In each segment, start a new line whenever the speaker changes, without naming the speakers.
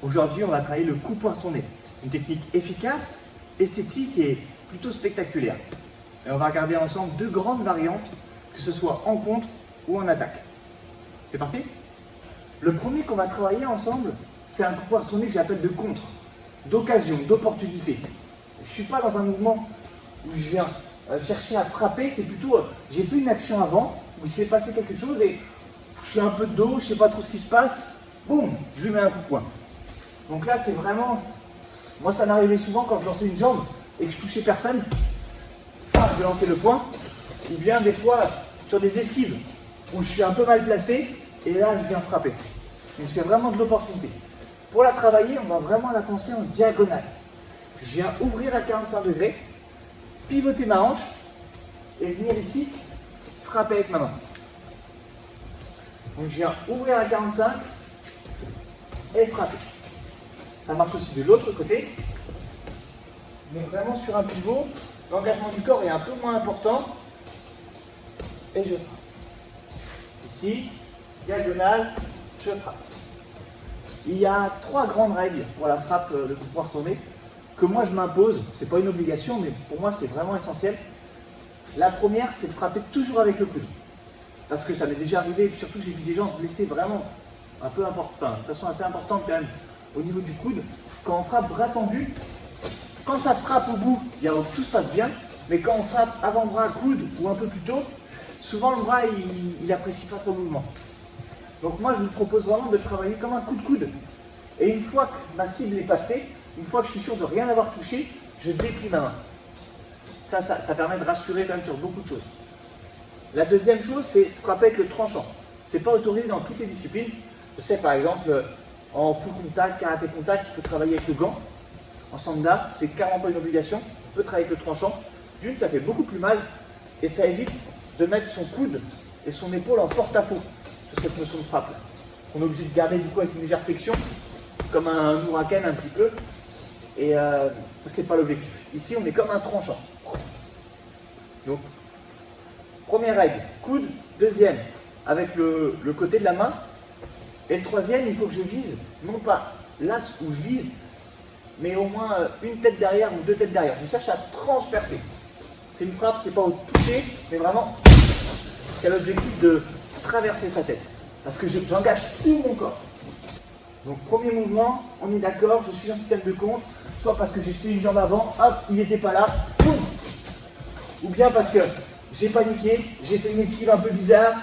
Aujourd'hui, on va travailler le coup-poing retourné. Une technique efficace, esthétique et plutôt spectaculaire. Et on va regarder ensemble deux grandes variantes, que ce soit en contre ou en attaque. C'est parti? Le premier qu'on va travailler ensemble, c'est un coup-poing retourné que j'appelle de contre, d'occasion, d'opportunité. Je ne suis pas dans un mouvement où je viens chercher à frapper, c'est plutôt, j'ai fait une action avant, où il s'est passé quelque chose et je suis un peu de dos, je ne sais pas trop ce qui se passe, boum, je lui mets un coup de poing. Donc là, c'est vraiment, moi ça m'arrivait souvent quand je lançais une jambe et que je touchais personne, je lançais le poing, ou bien des fois sur des esquives où je suis un peu mal placé et là je viens frapper. Donc c'est vraiment de l'opportunité. Pour la travailler, on va vraiment la commencer en diagonale. Je viens ouvrir à 45 degrés, pivoter ma hanche et venir ici frapper avec ma main. Donc je viens ouvrir à 45 et frapper. Ça marche aussi de l'autre côté. Mais vraiment sur un pivot, l'engagement du corps est un peu moins important. Et je frappe. Ici, diagonale, je frappe. Il y a trois grandes règles pour la frappe de coup-poing retourné que moi je m'impose. C'est pas une obligation, mais pour moi c'est vraiment essentiel. La première, c'est de frapper toujours avec le coude. Parce que ça m'est déjà arrivé, et surtout j'ai vu des gens se blesser vraiment un peu important, de façon assez importante quand même au niveau du coude. Quand on frappe bras tendu, quand ça frappe au bout, tout se passe bien, mais quand on frappe avant-bras, coude ou un peu plus tôt, souvent le bras il n'apprécie pas trop le mouvement. Donc moi je vous propose vraiment de travailler comme un coup de coude. Et une fois que ma cible est passée, une fois que je suis sûr de rien avoir touché, je déplie ma main. Ça permet de rassurer quand même sur beaucoup de choses. La deuxième chose, c'est frapper avec le tranchant. C'est pas autorisé dans toutes les disciplines. Je sais par exemple en full contact, karaté contact, il faut travailler avec le gant. En sanda, c'est carrément pas une obligation. On peut travailler avec le tranchant. D'une, ça fait beaucoup plus mal et ça évite de mettre son coude et son épaule en porte-à-faux sur cette notion de frappe. On est obligé de garder du coup avec une légère flexion, comme un ouragan un petit peu. Et c'est pas l'objectif. Ici, on est comme un tranchant. Donc, première règle, coude. Deuxième, avec le côté de la main. Et le troisième, il faut que je vise, non pas l'as où je vise, mais au moins une tête derrière ou deux têtes derrière. Je cherche à transpercer. C'est une frappe qui n'est pas au toucher, mais vraiment qui a l'objectif de traverser sa tête. Parce que j'engage tout mon corps. Donc premier mouvement, on est d'accord, je suis en système de contre, soit parce que j'ai jeté une jambe avant, hop, il n'était pas là, boum. Ou bien parce que j'ai paniqué, j'ai fait une esquive un peu bizarre,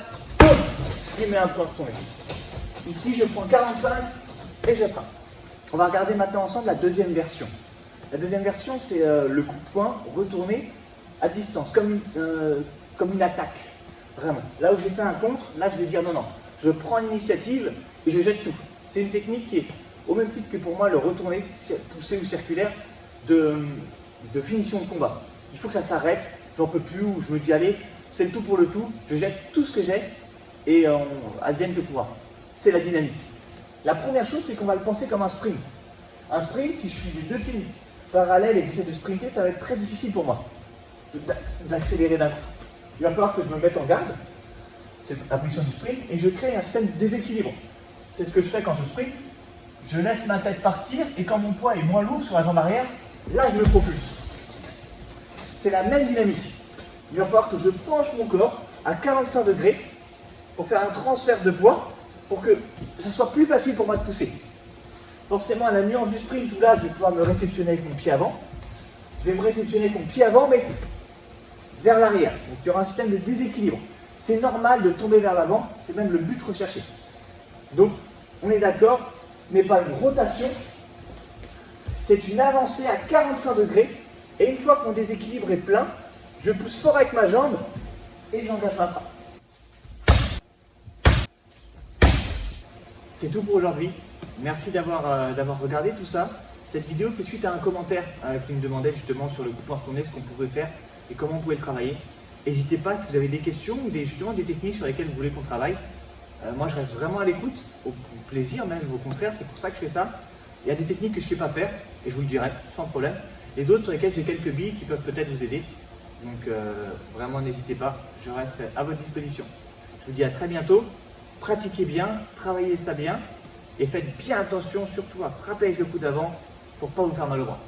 boum, je mets un point retourné. Ici, je prends 45 et je frappe. On va regarder maintenant ensemble la deuxième version. La deuxième version, c'est le coup de poing retourné à distance, comme une attaque. Vraiment. Là où j'ai fait un contre, là je vais dire non, je prends l'initiative et je jette tout. C'est une technique qui est, au même titre que pour moi, le retourné, poussé ou circulaire, de finition de combat. Il faut que ça s'arrête, j'en peux plus, ou je me dis allez, c'est le tout pour le tout, je jette tout ce que j'ai et advienne que pourra. C'est la dynamique. La première chose, c'est qu'on va le penser comme un sprint. Un sprint, si je suis les deux pieds parallèles et que j'essaie de sprinter, ça va être très difficile pour moi d'accélérer d'un coup. Il va falloir que je me mette en garde, c'est la position du sprint, et je crée un système de déséquilibre. C'est ce que je fais quand je sprint. Je laisse ma tête partir, et quand mon poids est moins lourd sur la jambe arrière, là je me propulse. C'est la même dynamique. Il va falloir que je penche mon corps à 45 degrés pour faire un transfert de poids, pour que ça soit plus facile pour moi de pousser. Forcément, à la nuance du sprint, où là je vais pouvoir me réceptionner avec mon pied avant. Je vais me réceptionner avec mon pied avant, mais vers l'arrière. Donc il y aura un système de déséquilibre. C'est normal de tomber vers l'avant, c'est même le but recherché. Donc on est d'accord, ce n'est pas une rotation, c'est une avancée à 45 degrés. Et une fois que mon déséquilibre est plein, je pousse fort avec ma jambe et j'engage ma frappe. C'est tout pour aujourd'hui. Merci d'avoir regardé tout ça. Cette vidéo fait suite à un commentaire qui me demandait justement sur le coup-poing retourné ce qu'on pouvait faire et comment on pouvait le travailler. N'hésitez pas si vous avez des questions ou justement des techniques sur lesquelles vous voulez qu'on travaille. Moi je reste vraiment à l'écoute, au plaisir même, au contraire, c'est pour ça que je fais ça. Il y a des techniques que je ne sais pas faire et je vous le dirai sans problème. Et d'autres sur lesquelles j'ai quelques billes qui peuvent peut-être vous aider. Donc vraiment n'hésitez pas, je reste à votre disposition. Je vous dis à très bientôt, pratiquez bien, travaillez ça bien et faites bien attention surtout à frapper avec le coude avant pour ne pas vous faire mal au bras.